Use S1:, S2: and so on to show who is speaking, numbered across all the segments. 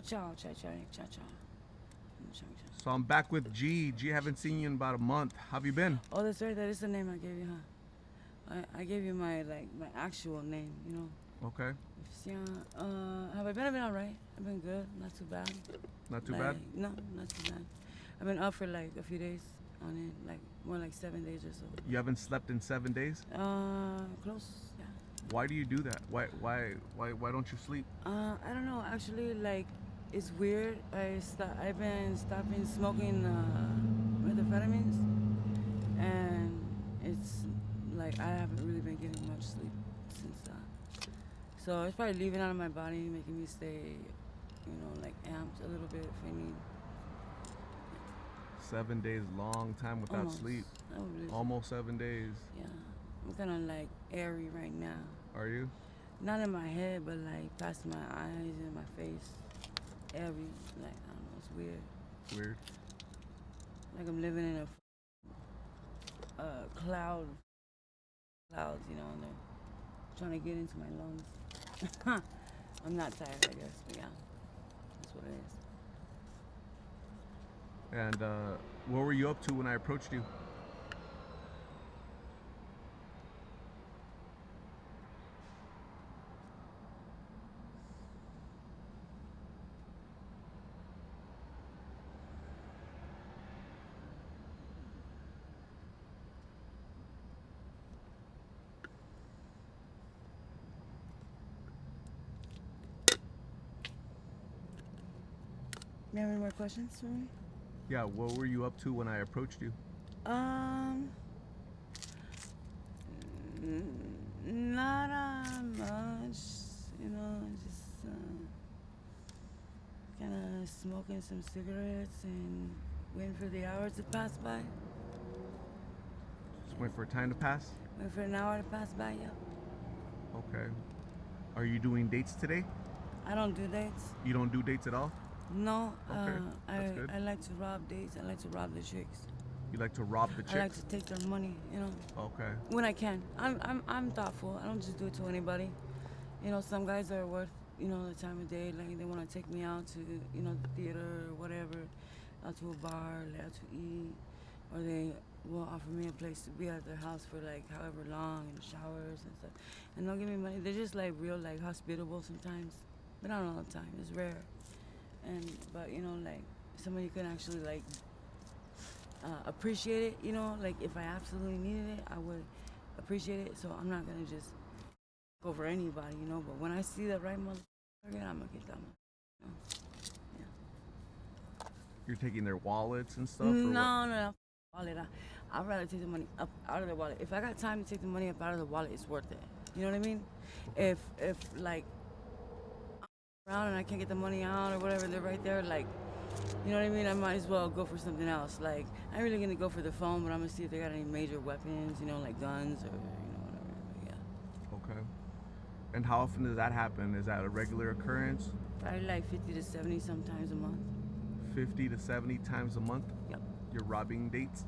S1: Ciao, ciao, ciao, ciao, ciao.
S2: So I'm back with G. G, haven't seen you in about a month. How have you been?
S1: Oh, that's right. That is the name I gave you, huh? I gave you my my actual name, you know.
S2: Okay.
S1: Yeah. Have I been? I've been alright. I've been good. Not too bad.
S2: Not too
S1: Like
S2: bad?
S1: no, not too bad. I've been up for like a few days on it, like more like 7 days or so.
S2: You haven't slept in 7 days?
S1: Close. Yeah.
S2: Why do you do that? Why don't you sleep?
S1: I don't know. Actually, like it's weird. I've been stopping smoking methamphetamines, and it's like I haven't really been getting much sleep since that. So it's probably leaving out of my body, making me stay, like amped a little bit if I need.
S2: 7 days, long time without
S1: Almost.
S2: sleep.
S1: Oh, really?
S2: Almost 7 days.
S1: Yeah. I'm kind of like airy right now.
S2: Are you?
S1: Not in my head, but like past my eyes and my face. Airy. Like, I don't know. It's weird.
S2: Weird.
S1: Like I'm living in a clouds, and they're trying to get into my lungs. I'm not tired, I guess, but yeah, that's what it is.
S2: And what were you up to when I approached you?
S1: You have any more questions for me?
S2: Yeah, what were you up to when I approached you?
S1: Um, Not much, just kind of smoking some cigarettes and waiting for the hour to pass by.
S2: Just wait for time to pass?
S1: Waiting for an hour to pass by, yeah.
S2: Okay. Are you doing dates today?
S1: I don't do dates.
S2: You don't do dates at all?
S1: No,
S2: Okay, that's good.
S1: I like to rob dates. I like to rob the chicks.
S2: You like to rob the chicks?
S1: I like to take their money,
S2: Okay.
S1: when I can. I'm thoughtful. I don't just do it to anybody. Some guys are worth, the time of day. Like they want to take me out to, the theater or whatever, out to a bar, out to eat, or they will offer me a place to be at their house for like however long and showers and stuff. And they'll give me money. They're just like real like hospitable sometimes, but not all the time. It's rare. But like somebody can actually like appreciate it, like if I absolutely needed it, I would appreciate it. So I'm not gonna just over anybody, but when I see the right motherfucker, I'm gonna get that one. Yeah.
S2: You're taking their wallets and stuff?
S1: No. Wallet. I'd rather take the money up out of the wallet. If I got time to take the money up out of the wallet, it's worth it. You know what I mean?
S2: Okay.
S1: If like I'm around and I can't get the money out or whatever, they're right there, like, you know what I mean? I might as well go for something else. Like, I'm really gonna go for the phone, but I'm gonna see if they got any major weapons, like guns or, whatever. But yeah.
S2: Okay. And how often does that happen? Is that a regular occurrence?
S1: Probably like 50 to 70 sometimes a month.
S2: 50 to 70 times a month?
S1: Yep.
S2: You're robbing dates?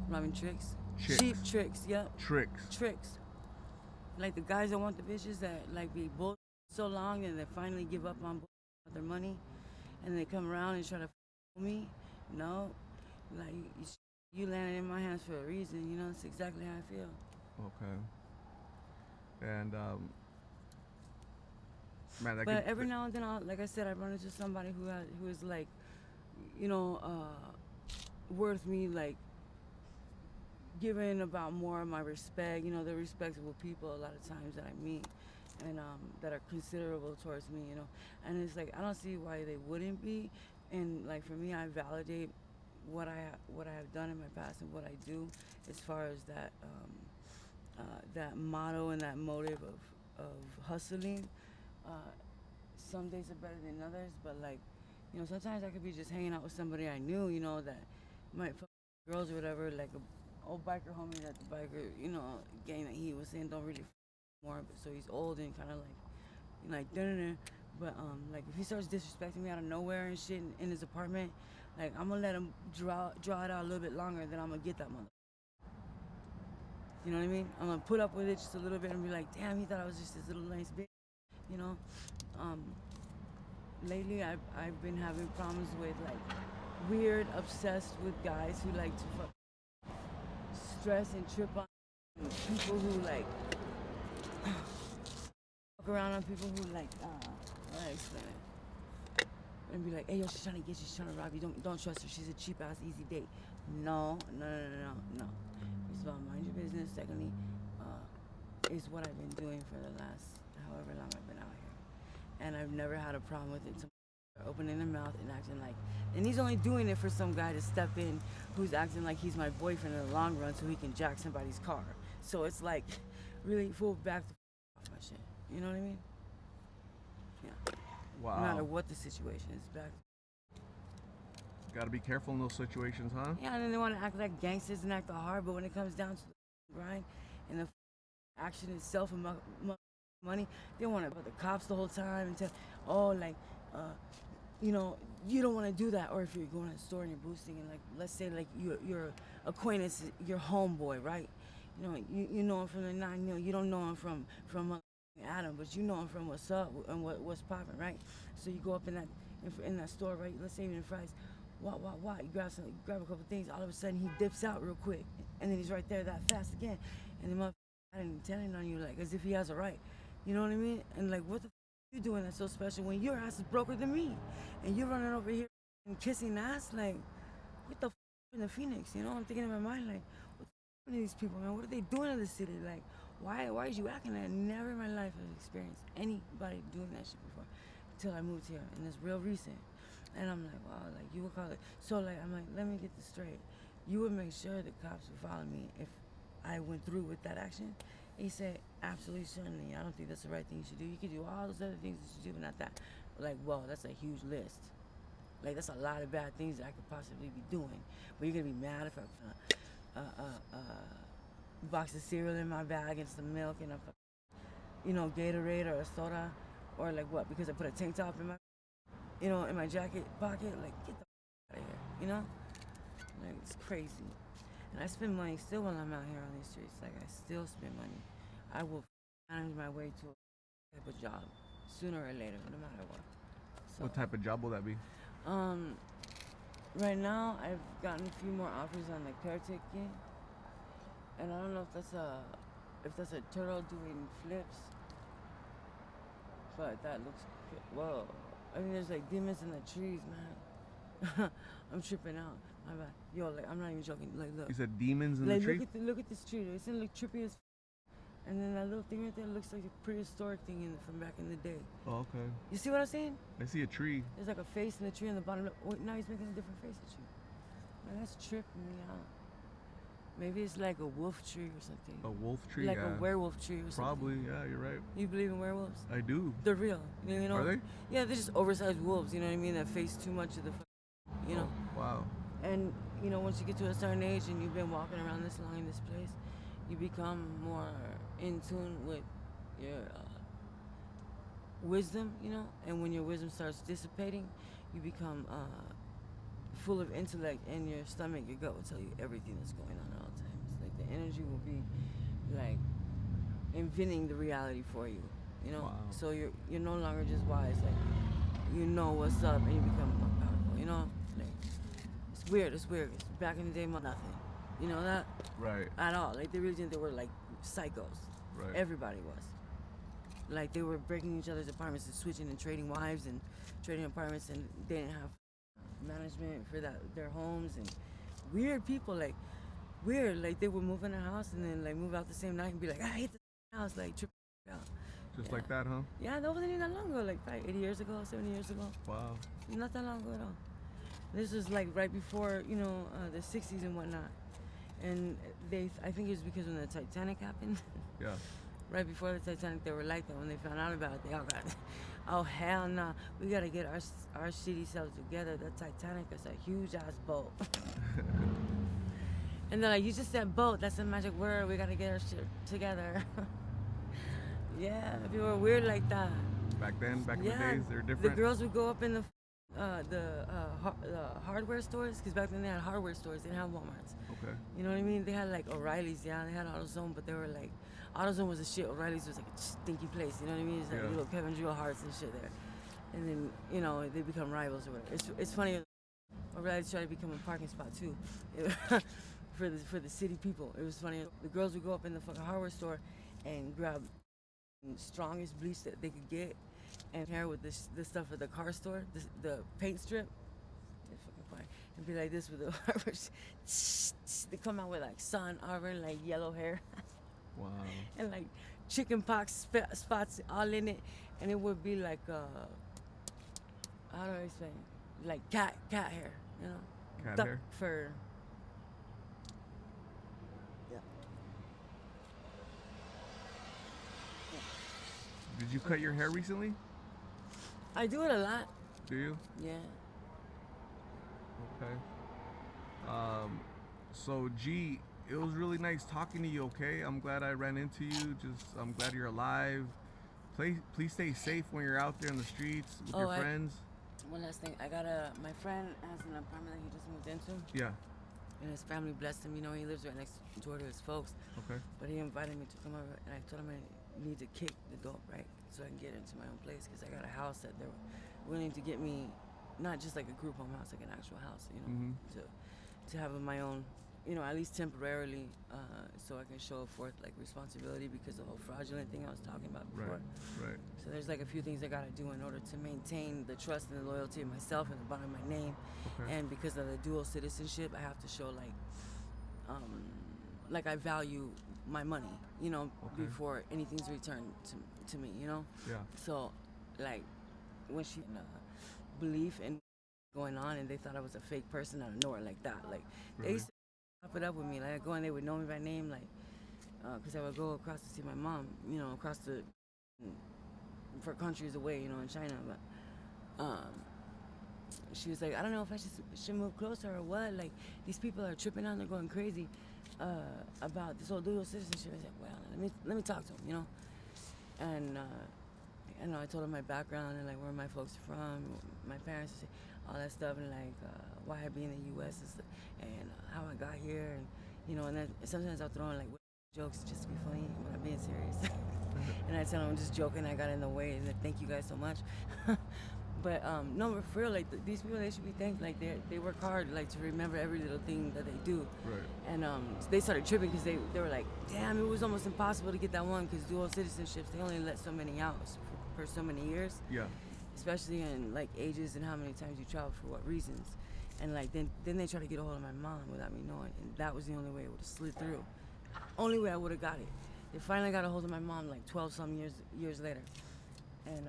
S1: Robbing tricks.
S2: Chicks.
S1: Cheap tricks, yep.
S2: Tricks.
S1: Like the guys that want the bitches that like be bull so long and they finally give up on their money and they come around and try to me. No. Like you landed in my hands for a reason, it's exactly how I feel.
S2: Okay. And man, that
S1: But every now and then, like I said, I run into somebody who is like, worth me like giving about more of my respect. They're respectable people a lot of times that I meet, and that are considerable towards me. And it's like I don't see why they wouldn't be. And like for me, I validate what I have done in my past and what I do as far as that motto and that motive of hustling. Some days are better than others, but like, sometimes I could be just hanging out with somebody I knew, that might fuck girls or whatever, like a old biker homie that the biker, gang that he was saying don't really more, but so he's old and kind of like, dun. But like if he starts disrespecting me out of nowhere and shit in his apartment, like I'm gonna let him draw it out a little bit longer, then I'm gonna get that mother. You know what I mean? I'm gonna put up with it just a little bit and be like, damn, he thought I was just this little nice bitch, you know. lately I've been having problems with like weird, obsessed with guys who like to stress and trip on people who like fuck around on people who like how do I explain it? And be like, hey yo, she's trying to get you, she's trying to rob you. Don't trust her. She's a cheap ass easy date. No. First of all, mind your business. Secondly, is what I've been doing for the last however long I've been out here, and I've never had a problem with it. Opening their mouth and acting like, and he's only doing it for some guy to step in who's acting like he's my boyfriend in the long run so he can jack somebody's car. So it's like, really, full back the off my shit. You know what I mean? Yeah.
S2: Wow.
S1: No matter what the situation is, back.
S2: Got to be careful in those situations, huh?
S1: Yeah, and then they want to act like gangsters and act hard, but when it comes down to the grind and the action itself and money, they want to put the cops the whole time and tell, oh, like, you know, you don't want to do that. Or if you're going to the store and you're boosting and like, let's say like your acquaintance, your homeboy, right? You know him from the 9, you don't know him from Adam, but you know him from what's up and what's popping, right? So you go up in that store, right? Let's say even in fries, what? You grab a couple things. All of a sudden he dips out real quick, and then he's right there that fast again, and the motherfucker telling on you like as if he has a right. You know what I mean? And like, what the you doing that's so special when your ass is broker than me, and you're running over here and kissing ass? Like, what the in the Phoenix? You know, I'm thinking in my mind like, what the to these people, man? What are they doing in the city? Like, why is you acting like that? Never in my life have experienced anybody doing that shit before until I moved here, and it's real recent. And I'm like, wow, like you would call it. So like, I'm like, let me get this straight. You would make sure the cops would follow me if I went through with that action? He said, absolutely, certainly. I don't think that's the right thing you should do. You could do all those other things you should do, but not that. Like, well, that's a huge list. Like, that's a lot of bad things that I could possibly be doing. But you're gonna be mad if I box of cereal in my bag and some milk and a Gatorade or a soda, or like what? Because I put a tank top in my in my jacket pocket. Like, get the out of here, Like, it's crazy. And I spend money still when I'm out here on these streets. Like, I still spend money. I will manage my way to a type of job sooner or later, no matter what. So,
S2: what type of job will that be?
S1: Right now I've gotten a few more offers on the caretaking, and I don't know if that's a turtle doing flips, but that looks whoa. I mean, there's like demons in the trees, man. I'm tripping out. My bad. Yo, like, I'm not even joking. Like, look.
S2: You said demons in the tree?
S1: Look at this tree. It's look trippy as and then that little thing right there looks like a prehistoric thing from back in the day.
S2: Oh, okay.
S1: You see what I'm saying?
S2: I see a tree.
S1: There's like a face in the tree on the bottom. Wait, now he's making a different face at you. Man, that's tripping me out. Maybe it's like a wolf tree or something.
S2: A wolf tree?
S1: Like
S2: yeah.
S1: a werewolf tree or something.
S2: Probably, yeah, you're right.
S1: You believe in werewolves?
S2: I do.
S1: They're real. You know?
S2: Are they?
S1: Yeah, they're just oversized wolves, you know what I mean? That face too much of the, you know?
S2: Oh, wow.
S1: And, once you get to a certain age and you've been walking around this long in this place, you become more in tune with your wisdom, and when your wisdom starts dissipating, you become full of intellect, and your stomach, your gut will tell you everything that's going on at all times. Like, the energy will be like inventing the reality for you,
S2: Wow.
S1: So you're no longer just wise, like, you know what's up, and you become more powerful, like, it's weird. It's back in the day, nothing, you know that?
S2: Right.
S1: At all. Like, they really didn't. They were like psychos.
S2: Right.
S1: Everybody was. Like, they were breaking each other's apartments and switching and trading wives and trading apartments, and they didn't have management for their homes, and weird people, like, they would move in a house and then like move out the same night and be like, I hate the house, like, trip out.
S2: Just like that, huh?
S1: Yeah, that wasn't even that long ago, like 80 years ago, 70 years ago.
S2: Wow.
S1: Not that long ago at all. This was like right before, the 60s and whatnot. And I think it was because when the Titanic happened.
S2: Yeah.
S1: Right before the Titanic, they were like that. When they found out about it, they all got, oh, hell no. We got to get our shitty selves together. The Titanic is a huge ass boat. And they're like, you just said boat. That's a magic word. We got to get our shit together. Yeah, people were weird like that.
S2: Back then, back in the days, they're different.
S1: The girls would go up in the hardware stores, because back then they had hardware stores. They didn't have Walmarts.
S2: Okay.
S1: You know what I mean? They had like O'Reilly's, yeah. They had AutoZone, but they were like, AutoZone was a shit. O'Reilly's was like a stinky place. You know what I mean? It's like little Kevin Jewel hearts and shit there. and then they become rivals or whatever. It's funny. Or rather, try to become a parking spot too, for the city people. It was funny. The girls would go up in the fucking hardware store and grab the strongest bleach that they could get, and pair with this stuff at the car store, the paint strip. It's fucking funny. And be like this with the hardware. They come out with like sun arbor, like yellow hair.
S2: Wow.
S1: And like chicken pox spots all in it, and it would be like how do I explain? Like cat hair,
S2: Cat
S1: duck
S2: hair?
S1: fur. Yeah.
S2: Did you cut your hair recently?
S1: I do it a lot.
S2: Do you?
S1: Yeah.
S2: Okay. So G, it was really nice talking to you. Okay, I'm glad I ran into you. I'm glad you're alive. Please stay safe when you're out there in the streets with your friends.
S1: One last thing, my friend has an apartment that he just moved into.
S2: Yeah.
S1: And his family blessed him. He lives right next door to his folks.
S2: Okay.
S1: But he invited me to come over, and I told him I need to kick the door, right? So I can get into my own place, because I got a house that they're willing to get me, not just like a group home house, like an actual house, to have my own, at least temporarily, so I can show forth like responsibility, because the whole fraudulent thing I was talking about before.
S2: Right.
S1: So there's like a few things I gotta do in order to maintain the trust and the loyalty of myself and the bottom of my name.
S2: Okay.
S1: And because of the dual citizenship, I have to show like I value my money, before anything's returned to me,
S2: Yeah.
S1: So, like, when she belief in going on, and they thought I was a fake person out of nowhere like that, like
S2: Really?
S1: they used to pop it up with me, like I go and they would know me by name, like, because I would go across to see my mom, across for countries away, in China, but she was like, I don't know if I should move closer or what, like these people are tripping out, they're going crazy about this whole dual citizenship. I said, well, let me talk to them, and I told her my background and like where my folks are from, my parents, all that stuff, and like why I be in the U.S. and how I got here, and and then sometimes I'll throw in like jokes just to be funny when I'm being serious. And I tell them I'm just joking, I got in the way, and thank you guys so much. But no, but for real, like these people, they should be thanked. Like they work hard, like to remember every little thing that they do.
S2: Right.
S1: And they started tripping because they were like, damn, it was almost impossible to get that one, because dual citizenships, they only let so many out for so many years.
S2: Yeah.
S1: Especially in like ages and how many times you travel for what reasons. And like then they try to get a hold of my mom without me knowing, and that was the only way it would have slid through. Only way I would have got it. They finally got a hold of my mom like 12 some years later. And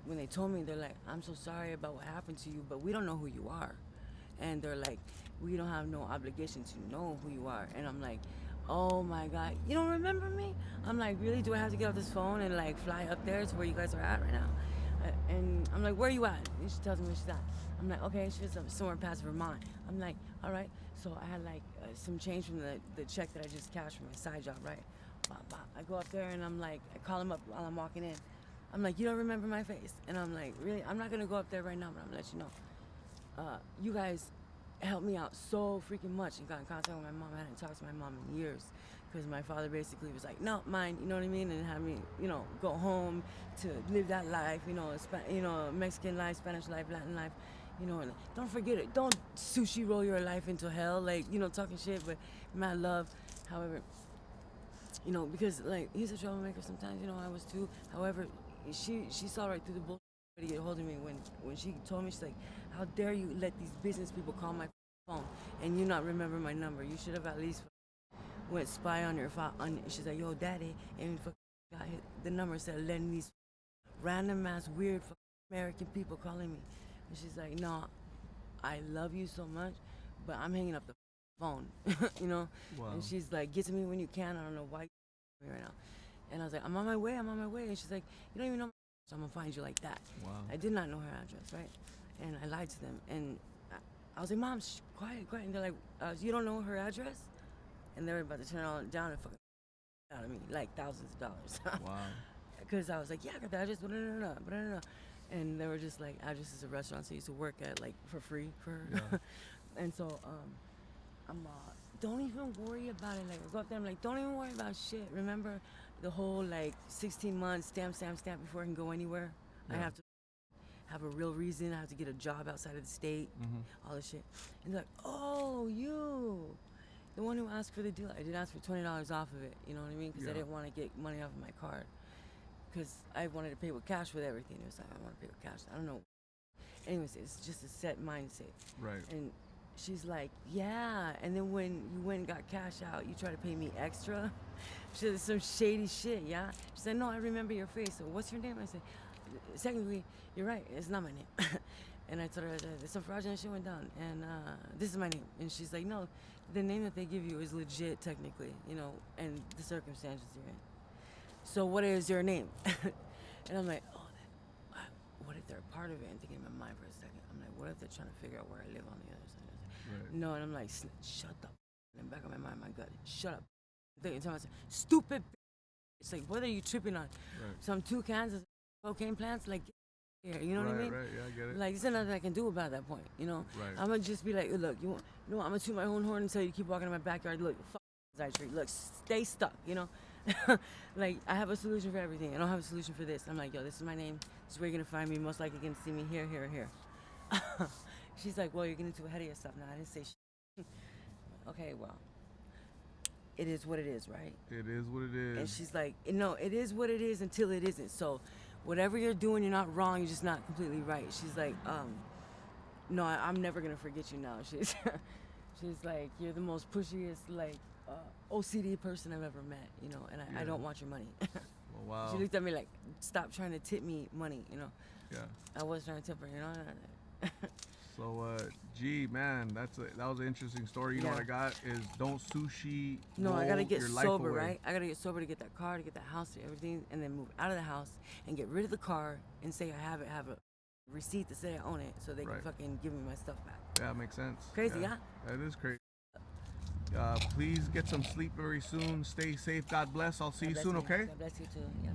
S1: when they told me, they're like, I'm so sorry about what happened to you, but we don't know who you are. And they're like, we don't have no obligation to know who you are. And I'm like, oh my God, you don't remember me? I'm like, really? Do I have to get off this phone and like fly up there to where you guys are at right now? And I'm like, where are you at? And she tells me where she's at. I'm like, okay, she's somewhere past Vermont. I'm like, all right. So I had like some change from the check that I just cashed from my side job, right? I go up there and I'm like, I call him up while I'm walking in. I'm like, you don't remember my face? And I'm like, really? I'm not gonna go up there right now, but I'm gonna let you know. You guys helped me out so freaking much, and got in contact with my mom. I hadn't talked to my mom in years, because my father basically was like, no, mine, you know what I mean? And had me, go home to live that life, Mexican life, Spanish life, Latin life, and don't forget it. Don't sushi roll your life into hell, like, talking shit, but mad love. However, because like he's a troublemaker sometimes, I was too. However, she saw right through the bullshit to get a hold of me when she told me, she's like, how dare you let these business people call my phone and you not remember my number? You should have at least went spy on your phone. She's like, yo, daddy, and got the number, instead of letting these random ass weird American people calling me. And she's like, no, I love you so much, but I'm hanging up the phone,
S2: Wow.
S1: And she's like, get to me when you can. I don't know why you're me right now. And I was like, I'm on my way. And she's like, you don't even know, so I'm gonna find you like that.
S2: Wow.
S1: I did not know her address, right? And I lied to them. And I was like, Mom, quiet. And they're like, you don't know her address? And they were about to turn it all down and fucking out of me, like thousands of dollars.
S2: Wow.
S1: Because I was like, yeah, I got the address, but no. And they were just like, address is a restaurant, so I used to work at, like, for free for her. Yeah. And so I'm don't even worry about it. Like, I go up there, I'm like, don't even worry about shit. Remember the whole, like, 16 months, stamp before I can go anywhere? Yeah. I have to have a real reason. I have to get a job outside of the state, all this shit. And they're like, oh, you, the one who asked for the deal. I did ask for $20 off of it, you know what I mean? Because I didn't want to get money off of my card. Because I wanted to pay with cash with everything. It was like, I want to pay with cash. I don't know. Anyways, it's just a set mindset.
S2: Right.
S1: And she's like, yeah. And then when you went and got cash out, you try to pay me extra. She said some shady shit, yeah? She said, no, I remember your face. So what's your name? I said, secondly, you're right. It's not my name. And I told her that some fraudulent shit went down. And this is my name. And she's like, no, the name that they give you is legit technically, you know, and the circumstances you're in. So what is your name? And I'm like, oh, what if they're a part of it? I'm thinking in my mind for a second. I'm like, what if they're trying to figure out where I live on the other side?
S2: Right.
S1: No, and I'm like, shut up. In the back of my mind, my gut, shut up. Thinking to myself, stupid. It's like, what are you tripping on?
S2: Right.
S1: Some 2 cans of cocaine plants? Like, here, you know what I mean?
S2: Right, yeah, I get it.
S1: Like, there's nothing I can do about that point, you know?
S2: Right.
S1: I'm gonna just be like, look, you know what? I'm gonna toot my own horn until you keep walking in my backyard. Look, fuck tree. Look, stay stuck, you know? Like, I have a solution for everything. I don't have a solution for this. I'm like, yo, this is my name. This is where you're gonna find me. Most likely you're gonna see me here, here, or here. She's like, well, you're getting too ahead of yourself now. I didn't say shit. Okay, well, it is what it is, right?
S2: It is what it is.
S1: And she's like, no, it is what it is until it isn't. So whatever you're doing, you're not wrong. You're just not completely right. She's like, no, I'm never gonna forget you now. She's like, you're the most pushiest, like, OCD person I've ever met, you know, and I don't want your money.
S2: Well, wow.
S1: She looked at me like, stop trying to tip me money, you know.
S2: Yeah.
S1: I was trying to tip her, you know.
S2: So, gee, man, that was an interesting story. You know what I got is don't sushi.
S1: No, I gotta get
S2: your life
S1: sober,
S2: away.
S1: right? I gotta get sober to get that car, to get that house, to everything, and then move out of the house and get rid of the car and say I have a receipt to say I own it, so they can fucking give me my stuff back.
S2: Yeah, makes sense.
S1: Crazy, yeah?
S2: That is crazy. Please get some sleep very soon. Stay safe. God bless. I'll see you soon, okay?
S1: God bless you too. Yeah.